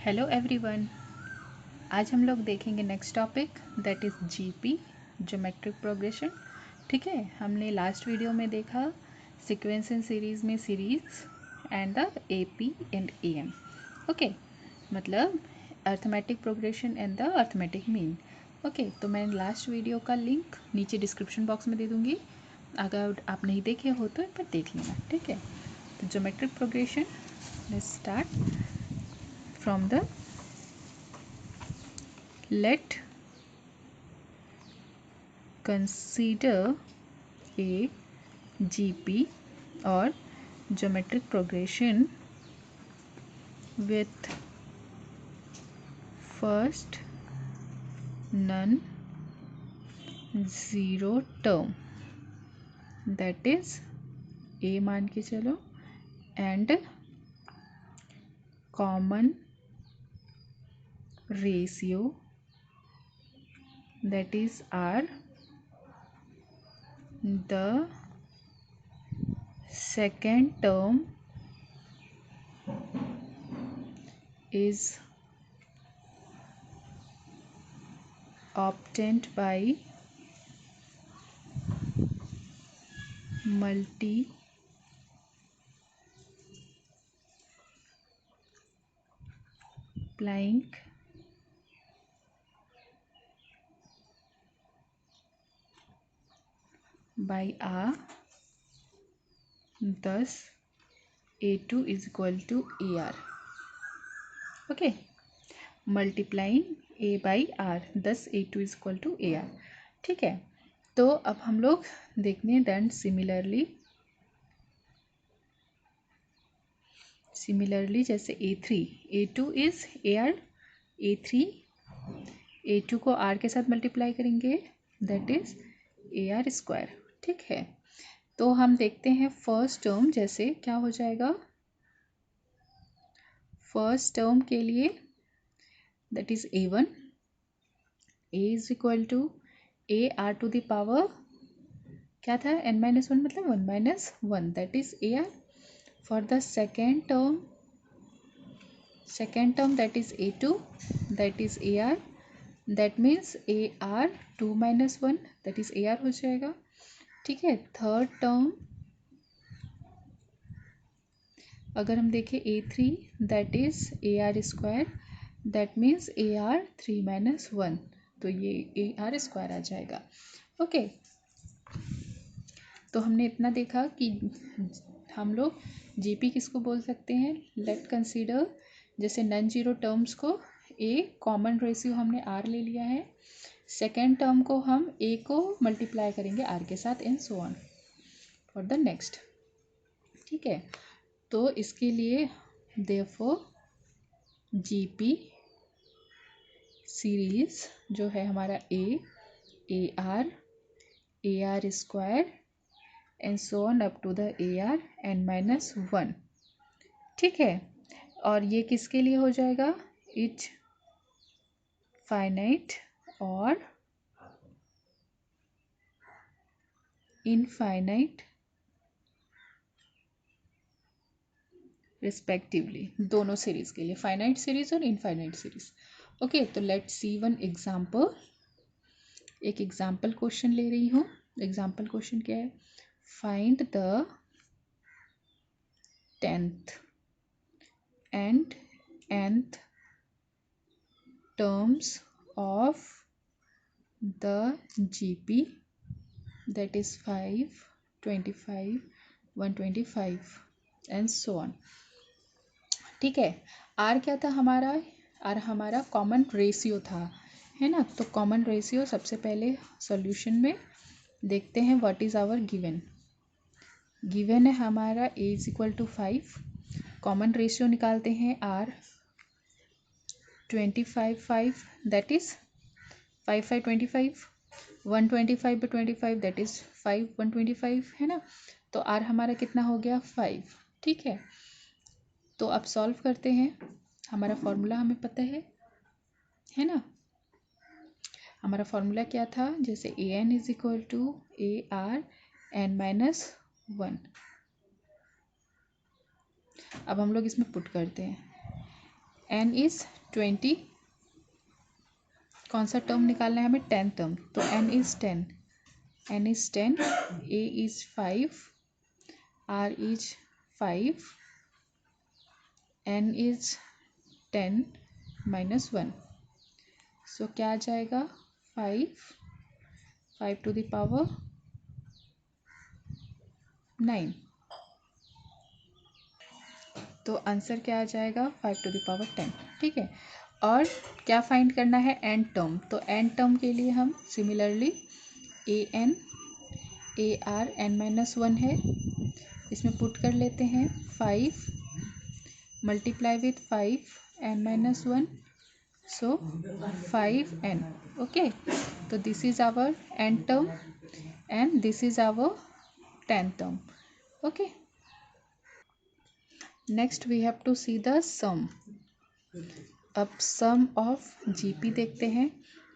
Hello everyone. आज हम लोग देखेंगे next topic that is GP, geometric progression. ठीक है, हमने लास्ट वीडियो में देखा सीक्वेंस एंड सीरीज़ में series and the AP and AM. Okay, मतलब arithmetic progression and the arithmetic mean. Okay, तो मैं लास्ट वीडियो का लिंक नीचे डिस्क्रिप्शन बॉक्स में दे दूँगी, अगर आप नहीं देखे हो तो एक बार देख लेना। ठीक है, तो geometric progression start from the let consider a GP or geometric progression with first none zero term, that is a मान के चलो, and common ratio, that is R. The second term is obtained by multiplying by R, thus A2 is equal to AR. Okay, multiplying A by R, thus A2 is equal to AR. ठीक है, तो अब हम लोग देखने then similarly जैसे A3, A2 is AR, A3 A2 को R के साथ मल्टीप्लाई करेंगे, दैट इज AR स्क्वायर। ठीक है, तो हम देखते हैं फर्स्ट टर्म जैसे क्या हो जाएगा। फर्स्ट टर्म के लिए that is A1, A is equal to AR to the power क्या था, n-1 मतलब 1 - 1, that is AR. For the second term that is A2, that is AR, that means AR 2 - 1, that is AR हो जाएगा। ठीक है, third term अगर हम देखें A3, that is AR square, that means AR 3 - 1, तो ये AR स्क्वायर आ जाएगा। ओके, तो हमने इतना देखा कि हम लोग जीपी किसको बोल सकते हैं। लेट कंसीडर जैसे नॉन जीरो टर्म्स को ए कॉमन रेशियो हमने आर ले लिया है, सेकेंड टर्म को हम ए को मल्टीप्लाई करेंगे आर के साथ and so on for the next. ठीक है, तो इसके लिए देयरफॉर जीपी सीरीज जो है हमारा A R square and so on up to the AR n-1। ठीक है, और ये किसके लिए हो जाएगा, इच फाइनाइट और इनफाइनाइट रिस्पेक्टिवली, दोनों सीरीज के लिए, फाइनाइट सीरीज और इनफाइनाइट सीरीज। ओके, तो लेट्स सी वन एग्जाम्पल। एक एग्जाम्पल क्वेश्चन ले रही हूँ। एग्जाम्पल क्वेश्चन क्या है, find the 10th and nth terms of the GP, that is 5, 25, 125 and so on. ठीक है, आर क्या था हमारा, आर हमारा कॉमन रेशियो था, है ना। तो कॉमन रेशियो सबसे पहले सॉल्यूशन में देखते हैं व्हाट इज आवर गिवन है हमारा a is equal to 5, common ratio निकालते हैं r 25 5, that is 5 5 25, 125/25 that is 5 125, है ना। तो आर हमारा कितना हो गया 5। ठीक है, तो अब सॉल्व करते हैं, हमारा फॉर्मूला हमें पता है ना। हमारा फॉर्मूला क्या था, जैसे AN is equal to AR n-1। अब हम लोग इसमें पुट करते हैं n इज़ 20, कौन सा टर्म निकालना है हमें, 10 टर्म, तो n is 10, a is 5, r is 5, n is 10 minus 1, सो क्या आ जाएगा 5 टू द पावर 9, तो आंसर क्या आ जाएगा 5 टू द पावर 10, ठीक है। और क्या फाइंड करना है, एन टर्म, तो एन टर्म के लिए हम similarly A R N minus 1 है, इसमें पुट कर लेते हैं 5 multiply with 5 N minus 1, so 5n, okay. तो this is our n term and this is our 10 term, okay. Next we have to see the sum. अब sum of GP देखते हैं,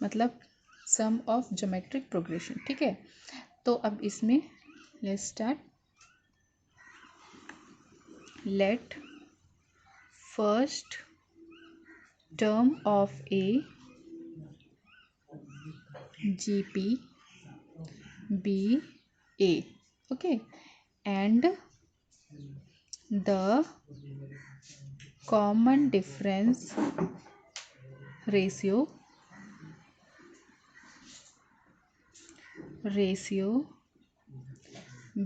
मतलब sum of geometric progression, ठीक है। तो अब इसमें let's start. Let first term of a GP be a, okay, and the common difference ratio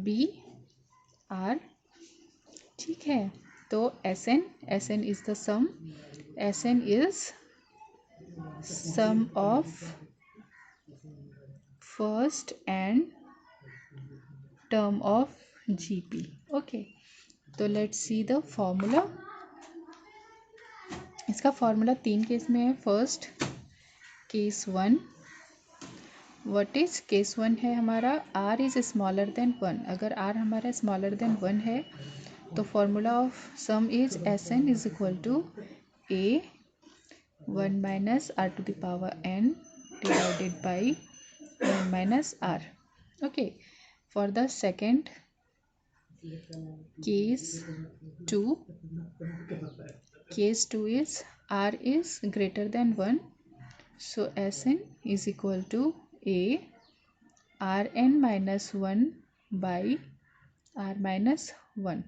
b r, ठीक है। तो Sn is the sum, Sn is sum of first and term of GP, okay। तो let's see the formula. इसका formula 3 case में है। First case 1, what is case 1 है हमारा, r is smaller than 1, अगर r हमारा स्मॉलर देन 1 है तो formula of sum is Sn is equal to a 1 minus r to the power n divided by 1 minus r, okay. For the second case 2 is r is greater than 1, so Sn is equal to a rn minus 1 by r minus 1,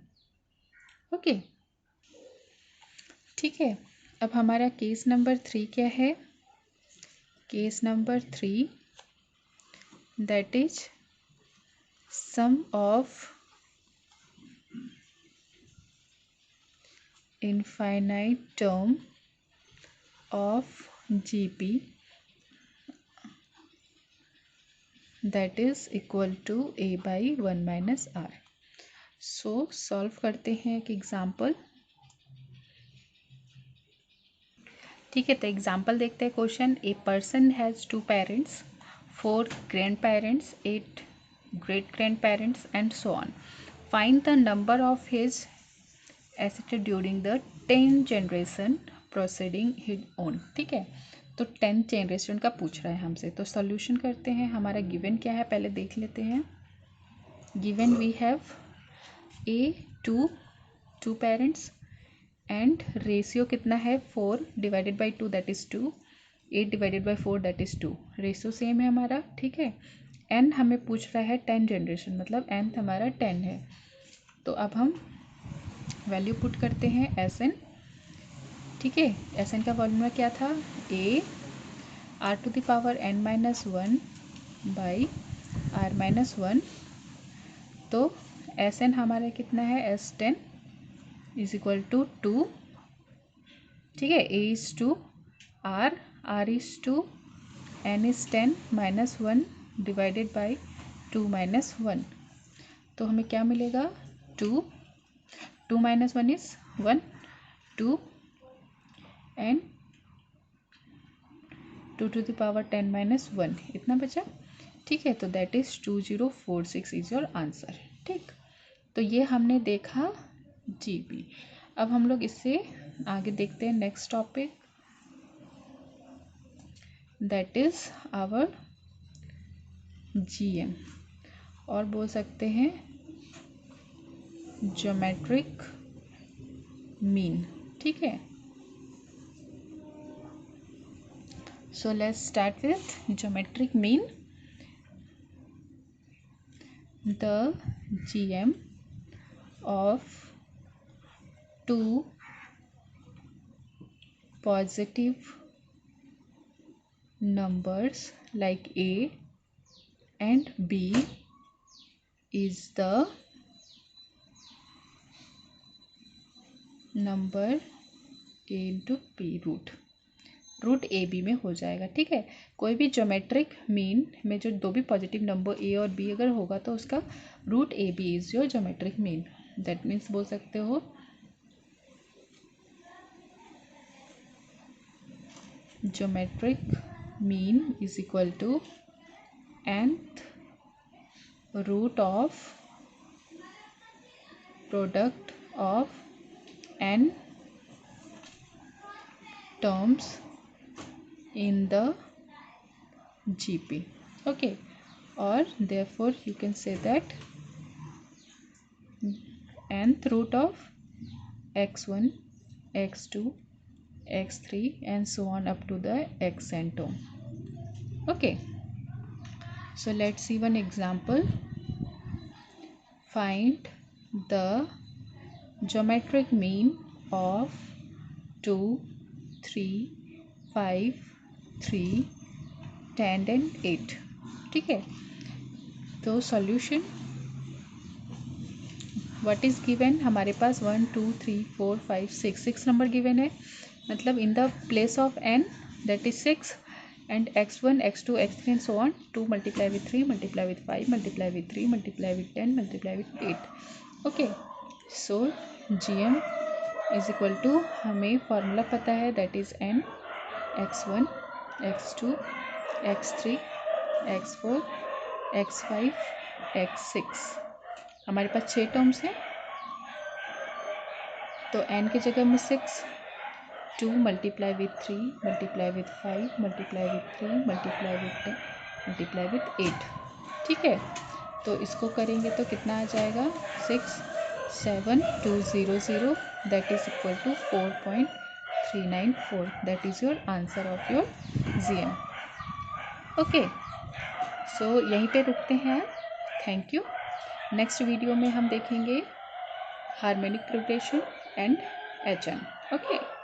okay, ठीक है। अब हमारा case number 3 क्या है, case number 3 that is sum of infinite term of GP that is equal to a by 1 minus r. So solve करते हैं एक example, ठीक है। तो एग्जाम्पल देखते हैं question, a person has 2 parents, 4 grand parents, 8 great grand parents and so on, find the number of his asset during the 10 generation proceeding his own, ठीक है। तो 10 जनरेशन का पूछ रहा है हमसे, तो सॉल्यूशन करते हैं। हमारा गिवन क्या है पहले देख लेते हैं। Given we have a 2 parents and ratio कितना है 4 divided by 2 that is 2, 8 divided by 4 that is 2, ratio same है हमारा, ठीक है। एन हमें पूछ रहा है 10 जनरेशन, मतलब एन हमारा 10 है। तो अब हम वैल्यू पुट करते हैं Sn, ठीक है। Sn का फॉर्मूला क्या था, a r to the power n minus 1 by r minus 1, तो Sn हमारा कितना है S10 इज इक्वल टू 2, ठीक है। a is 2, r is 2, n is 10 minus 1 divided by 2 minus 1, तो हमें क्या मिलेगा 2 minus 1 is 1, 2 and 2 to the power 10 minus 1 इतना बचा, ठीक है। तो that is 2046 is your answer, ठीक। तो ये हमने देखा जीपी। अब हम लोग इससे आगे देखते हैं next topic, that is our GM, और बोल सकते हैं ज्योमेट्रिक मीन, ठीक है। So let's start with geometric mean. The GM of two positive numbers like A and B is the number A into B root A B में हो जाएगा। ठीक है, कोई भी ज्योमेट्रिक मीन में जो दो भी पॉजिटिव नंबर ए और बी अगर होगा तो उसका root A B is your geometric mean. That means बोल सकते हो geometric mean is equal to nth root of product of n terms in the GP. Okay, or therefore you can say that nth root of x1, x2, x3 and so on up to the xn term. Okay, so let's see one example. Find the geometric mean of 2, 3, 5, 3, 10 and 8. ठीक है, तो solution what is given, हमारे पास 1 2 3 4 5 6 number given है, मतलब in the place of n that is 6 and x1 x2 x3 and so on, 2 multiply with 3 multiply with 5 multiply with 3 multiply with 10 multiply with 8. okay, so gm is equal to, हमें formula पता है that is n x1 x2 x3 x4 x5 x6, हमारे पास 6 terms हैं तो n की जगह में 6, 2 multiply with 3 multiply with 5 multiply with 3 multiply with 10 multiply with 8. ठीक है, तो इसको करेंगे तो कितना आ जाएगा 67200, that is equal to 4.394. That is your answer of your GM. Okay, so यहीं पे रुकते हैं. Thank you. नेक्स्ट वीडियो में हम देखेंगे harmonic progression and HN. Okay.